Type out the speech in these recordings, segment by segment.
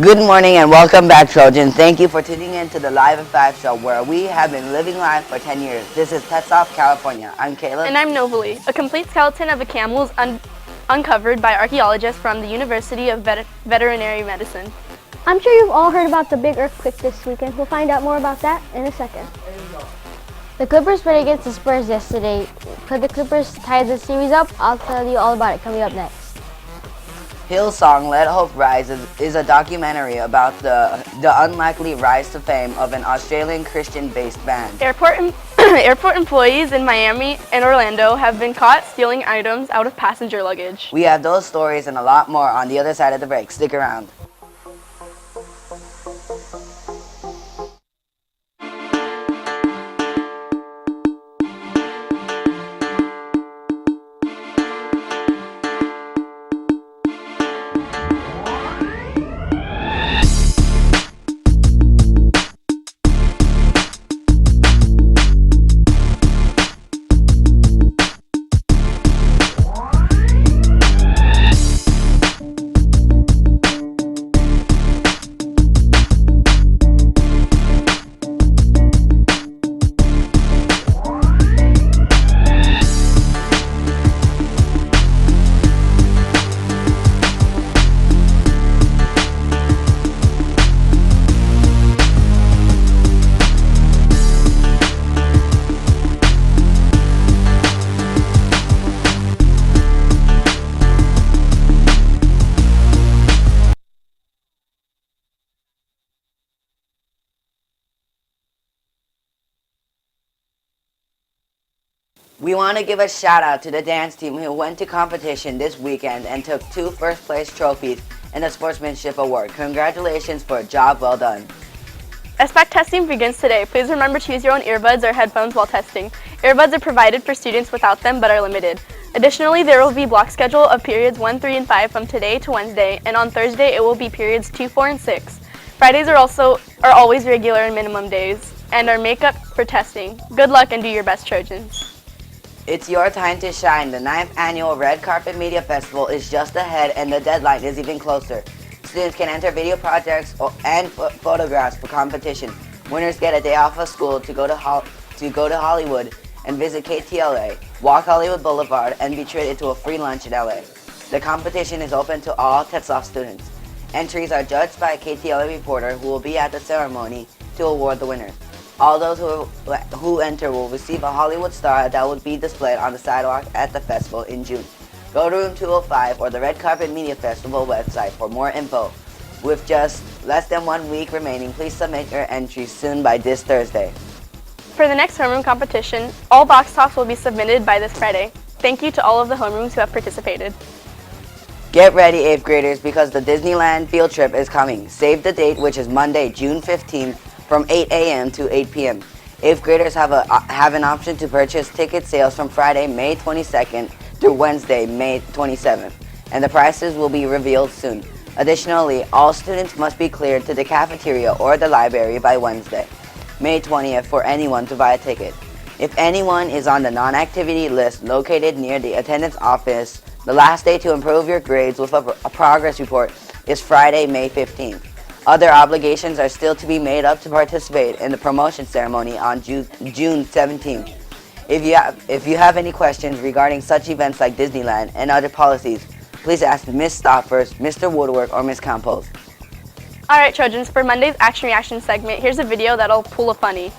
Good morning and welcome back, Trojans. Thank you for tuning in to the Live at 5 show where we have been living life for 10 years. This is Tetzlaff, California. I'm Caleb. And I'm Novali. A complete skeleton of a camel is uncovered by archaeologists from the University of Veterinary Medicine. I'm sure you've all heard about the big earthquake this weekend. We'll find out more about that in a second. The Clippers played against the Spurs yesterday. Could the Clippers tie the series up? I'll tell you all about it coming up next. Hillsong Let Hope Rise is a documentary about the unlikely rise to fame of an Australian Christian-based band. Airport employees in Miami and Orlando have been caught stealing items out of passenger luggage. We have those stories and a lot more on the other side of the break. Stick around. We want to give a shout out to the dance team who went to competition this weekend and took 2 first place trophies and a sportsmanship award. Congratulations for a job well done. SPAC testing begins today. Please remember to use your own earbuds or headphones while testing. Earbuds are provided for students without them but are limited. Additionally, there will be block schedule of periods 1, 3, and 5 from today to Wednesday, and on Thursday it will be periods 2, 4, and 6. Fridays are always regular and minimum days and are makeup for testing. Good luck and do your best, Trojans. It's your time to shine. The 9th annual Red Carpet Media Festival is just ahead and the deadline is even closer. Students can enter video projects and photographs for competition. Winners get a day off of school to go to Hollywood and visit KTLA, walk Hollywood Boulevard, and be treated to a free lunch in LA. The competition is open to all Tetzlaff students. Entries are judged by a KTLA reporter who will be at the ceremony to award the winners. All those who enter will receive a Hollywood star that will be displayed on the sidewalk at the festival in June. Go to room 205 or the Red Carpet Media Festival website for more info. With just less than 1 week remaining, please submit your entries soon by this Thursday. For the next homeroom competition, all box tops will be submitted by this Friday. Thank you to all of the homerooms who have participated. Get ready, 8th graders, because the Disneyland field trip is coming. Save the date, which is Monday, June 15th, from 8 a.m. to 8 p.m. 8th graders have an option to purchase ticket sales from Friday, May 22nd through Wednesday, May 27th, and the prices will be revealed soon. Additionally, all students must be cleared to the cafeteria or the library by Wednesday, May 20th, for anyone to buy a ticket. If anyone is on the non-activity list located near the attendance office, the last day to improve your grades with a progress report is Friday, May 15th. Other obligations are still to be made up to participate in the promotion ceremony on June 17th. If you have any questions regarding such events like Disneyland and other policies, please ask Ms. Stoffers, Mr. Woodwork, or Ms. Campos. Alright, Trojans, for Monday's Action Reaction segment, here's a video that'll pull a funny.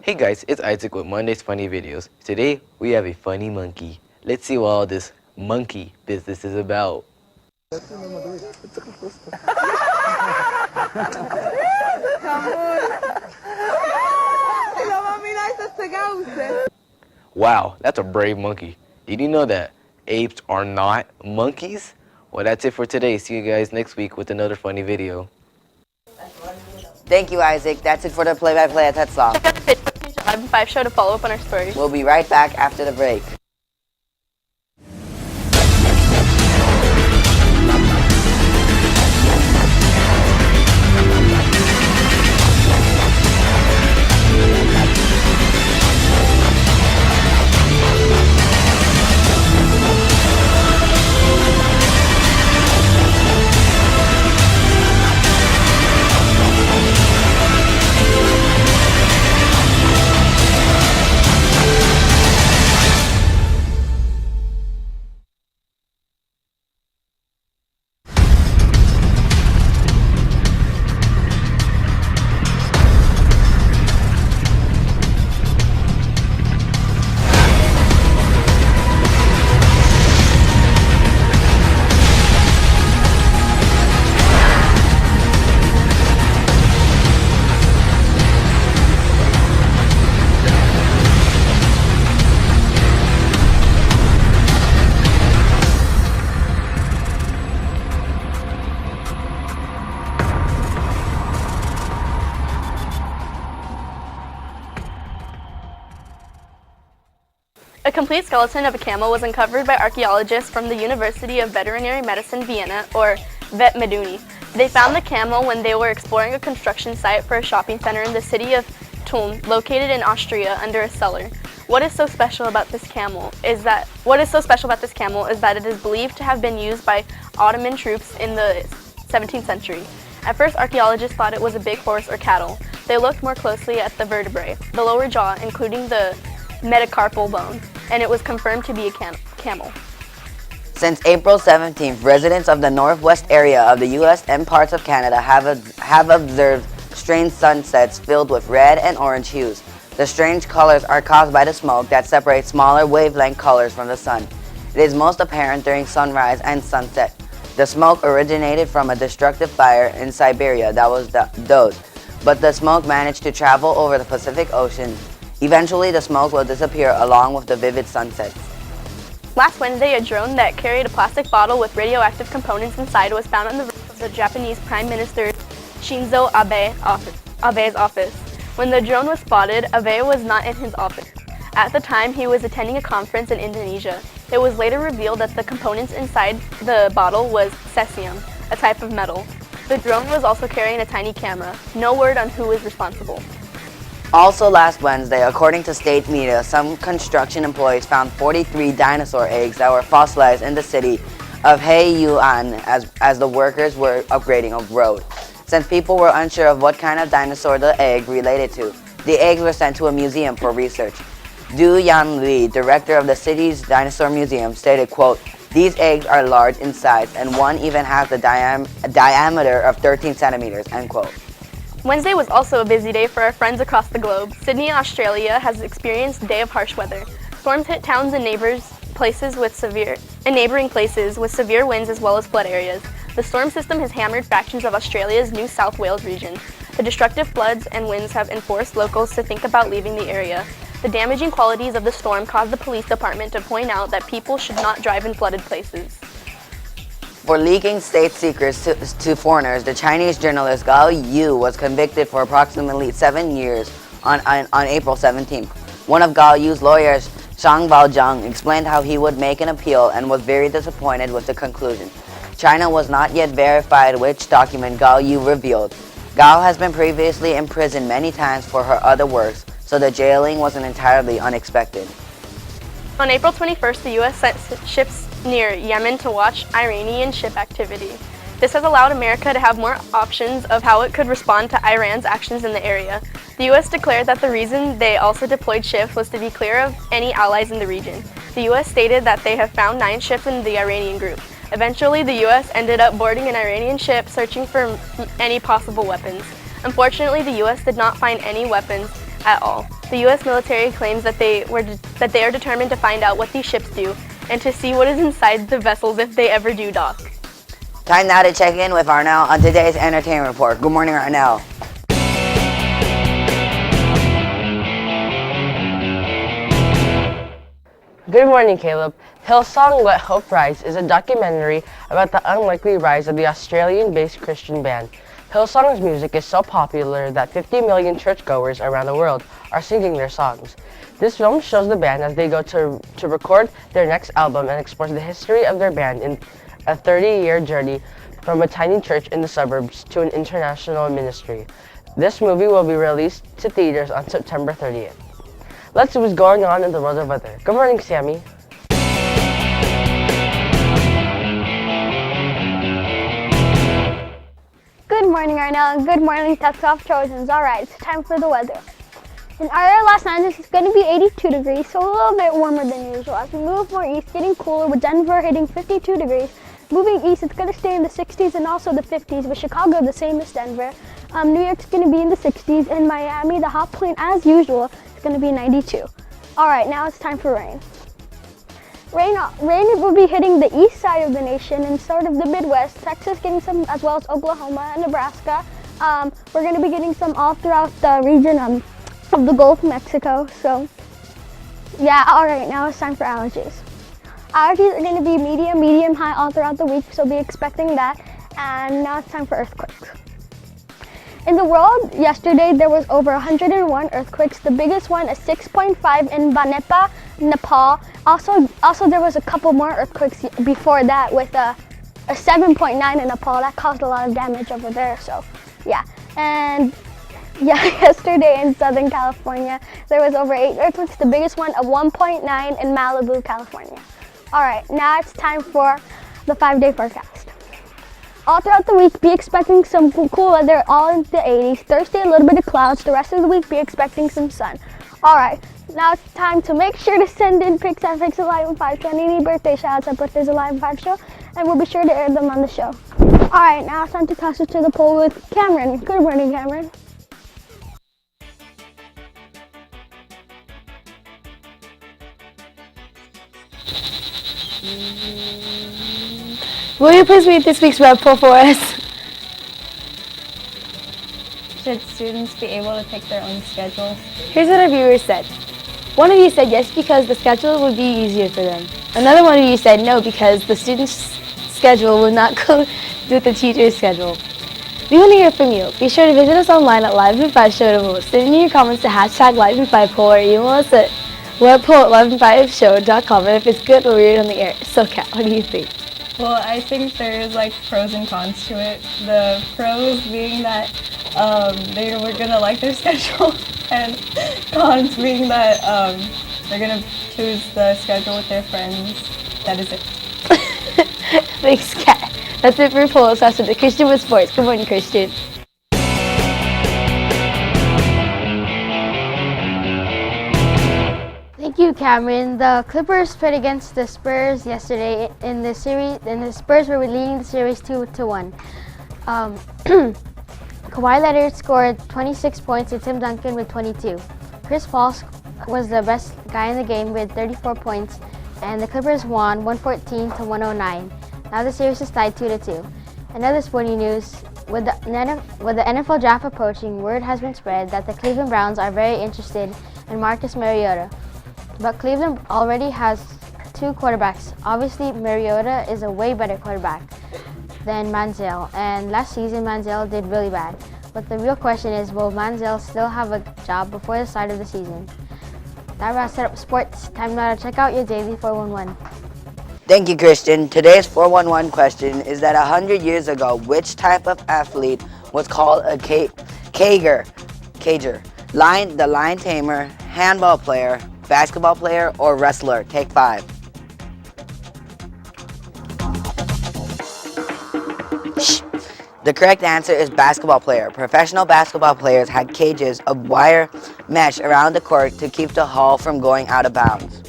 Hey guys, it's Isaac with Monday's Funny Videos. Today, we have a funny monkey. Let's see what all this monkey business is about. Wow, that's a brave monkey. Did you know that apes are not monkeys? Well, that's it for today. See you guys next week with another funny video. Thank you, Isaac. That's it for the play-by-play at Tetzlaff. Check out the Facebook page at Live at 5 show to follow up on our stories. We'll be right back after the break. A complete skeleton of a camel was uncovered by archaeologists from the University of Veterinary Medicine Vienna, or Vet Meduni. They found the camel when they were exploring a construction site for a shopping center in the city of Tulln, located in Austria, under a cellar. What is so special about this camel is that it is believed to have been used by Ottoman troops in the 17th century. At first, archaeologists thought it was a big horse or cattle. They looked more closely at the vertebrae, the lower jaw, including the metacarpal bone, and it was confirmed to be a camel. Since April 17th, residents of the northwest area of the U.S. and parts of Canada have observed strange sunsets filled with red and orange hues. The strange colors are caused by the smoke that separates smaller wavelength colors from the sun. It is most apparent during sunrise and sunset. The smoke originated from a destructive fire in Siberia that was dozed, but the smoke managed to travel over the Pacific Ocean. Eventually, the smoke will disappear along with the vivid sunsets. Last Wednesday, a drone that carried a plastic bottle with radioactive components inside was found on the roof of the Japanese Prime Minister Shinzo Abe's office. When the drone was spotted, Abe was not in his office. At the time, he was attending a conference in Indonesia. It was later revealed that the components inside the bottle was cesium, a type of metal. The drone was also carrying a tiny camera. No word on who was responsible. Also last Wednesday, according to state media, some construction employees found 43 dinosaur eggs that were fossilized in the city of Heiyuan as the workers were upgrading a road. Since people were unsure of what kind of dinosaur the egg related to, the eggs were sent to a museum for research. Du Yan Li, director of the city's dinosaur museum, stated, quote, "These eggs are large in size and one even has a diameter of 13 centimeters, end quote. Wednesday was also a busy day for our friends across the globe. Sydney, Australia has experienced a day of harsh weather. Storms hit towns and neighboring places with severe winds as well as flood areas. The storm system has hammered fractions of Australia's New South Wales region. The destructive floods and winds have enforced locals to think about leaving the area. The damaging qualities of the storm caused the police department to point out that people should not drive in flooded places. For leaking state secrets to foreigners, the Chinese journalist Gao Yu was convicted for approximately 7 years on April 17th. One of Gao Yu's lawyers, Shang Baozhang, explained how he would make an appeal and was very disappointed with the conclusion. China was not yet verified which document Gao Yu revealed. Gao has been previously imprisoned many times for her other works, so the jailing wasn't entirely unexpected. On April 21st, the U.S. sent ships near Yemen to watch Iranian ship activity. This has allowed America to have more options of how it could respond to Iran's actions in the area. The U.S. declared that the reason they also deployed ships was to be clear of any allies in the region. The U.S. stated that they have found 9 ships in the Iranian group. Eventually, the U.S. ended up boarding an Iranian ship searching for any possible weapons. Unfortunately, the U.S. did not find any weapons at all. The U.S. military claims that they are determined to find out what these ships do and to see what is inside the vessels if they ever do dock. Time now to check in with Arnell on today's entertainment report. Good morning, Arnell. Good morning, Caleb. Hillsong Let Hope Rise is a documentary about the unlikely rise of the Australian-based Christian band. Hillsong's music is so popular that 50 million churchgoers around the world are singing their songs. This film shows the band as they go to record their next album and explores the history of their band in a 30-year journey from a tiny church in the suburbs to an international ministry. This movie will be released to theaters on September 30th. Let's see what's going on in the world of weather. Good morning, Sammy. Good morning, Arnell, and good morning, Tetzlaff Trojans. All right, it's time for the weather. In our area, Los Angeles, it's going to be 82 degrees, so a little bit warmer than usual. As we move more east, getting cooler, with Denver hitting 52 degrees. Moving east, it's going to stay in the 60s and also the 50s, with Chicago the same as Denver. New York's going to be in the 60s, and Miami, the hot point as usual, is going to be 92. All right, now it's time for rain. Rain will be hitting the east side of the nation and sort of the Midwest, Texas getting some, as well as Oklahoma and Nebraska. We're going to be getting some all throughout the region of the Gulf of Mexico. So, yeah, all right, now it's time for allergies. Allergies are going to be medium high all throughout the week, so be expecting that. And now it's time for earthquakes. In the world, yesterday there was over 101 earthquakes. The biggest one, a 6.5 in Banepa, Nepal. Also there was a couple more earthquakes before that with a 7.9 in Nepal that caused a lot of damage over there. So yeah, and yeah, yesterday in Southern California there was over 8 earthquakes. The biggest one of 1.9 in Malibu, California. All right, now it's time for the 5-day forecast. All throughout the week, be expecting some cool weather, all in the 80s. Thursday, a little bit of clouds. The rest of the week, be expecting some sun. All right, now it's time to make sure to send in pics at Pics Alive in 5 Show and any birthday shout-outs at Birthdays Alive in 5 Show, and we'll be sure to air them on the show. All right, now it's time to toss it to the poll with Cameron. Good morning, Cameron. Will you please read this week's web poll for us? Should students be able to pick their own schedules? Here's what our viewers said. One of you said yes because the schedule would be easier for them. Another one of you said no because the student's schedule would not go with the teacher's schedule. We want to hear from you. Be sure to visit us online at Live in 5 Show to vote. Send in your comments to hashtag Live in 5 poll or email us at webpoll@livein5show.com, and if it's good, we'll read it on the air. So Kat, what do you think? Well, I think there's like pros and cons to it. The pros being that they were gonna like their schedule, and cons being that they're gonna choose the schedule with their friends. That is it. Thanks, Kat. That's it for polls. That's the Christian with sports. Good morning, Christian. Thank you, Cameron. The Clippers played against the Spurs yesterday in the series, and the Spurs were leading the series 2-1. Kawhi Leonard scored 26 points and Tim Duncan with 22. Chris Paul was the best guy in the game with 34 points, and the Clippers won 114-109. Now the series is tied 2-2. Another sporting news, with the NFL draft approaching, word has been spread that the Cleveland Browns are very interested in Marcus Mariota. But Cleveland already has 2 quarterbacks. Obviously, Mariota is a way better quarterback than Manziel, and last season Manziel did really bad. But the real question is, will Manziel still have a job before the start of the season? That wraps up sports. Time now to check out your daily 411. Thank you, Christian. Today's 411 question is that 100 years ago, which type of athlete was called a cager? The line tamer, handball player, basketball player, or wrestler? Take 5. The correct answer is basketball player. Professional basketball players had cages of wire mesh around the court to keep the ball from going out of bounds.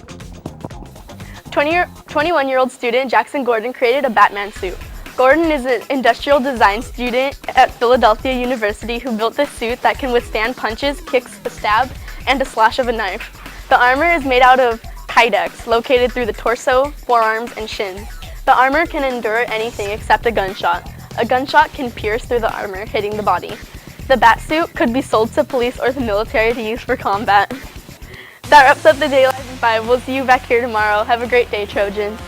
21-year-old student Jackson Gordon created a Batman suit. Gordon is an industrial design student at Philadelphia University who built this suit that can withstand punches, kicks, a stab, and a slash of a knife. The armor is made out of kydex, located through the torso, forearms, and shins. The armor can endure anything except a gunshot. A gunshot can pierce through the armor, hitting the body. The bat suit could be sold to police or the military to use for combat. That wraps up the Day Live in 5. We'll see you back here tomorrow. Have a great day, Trojans.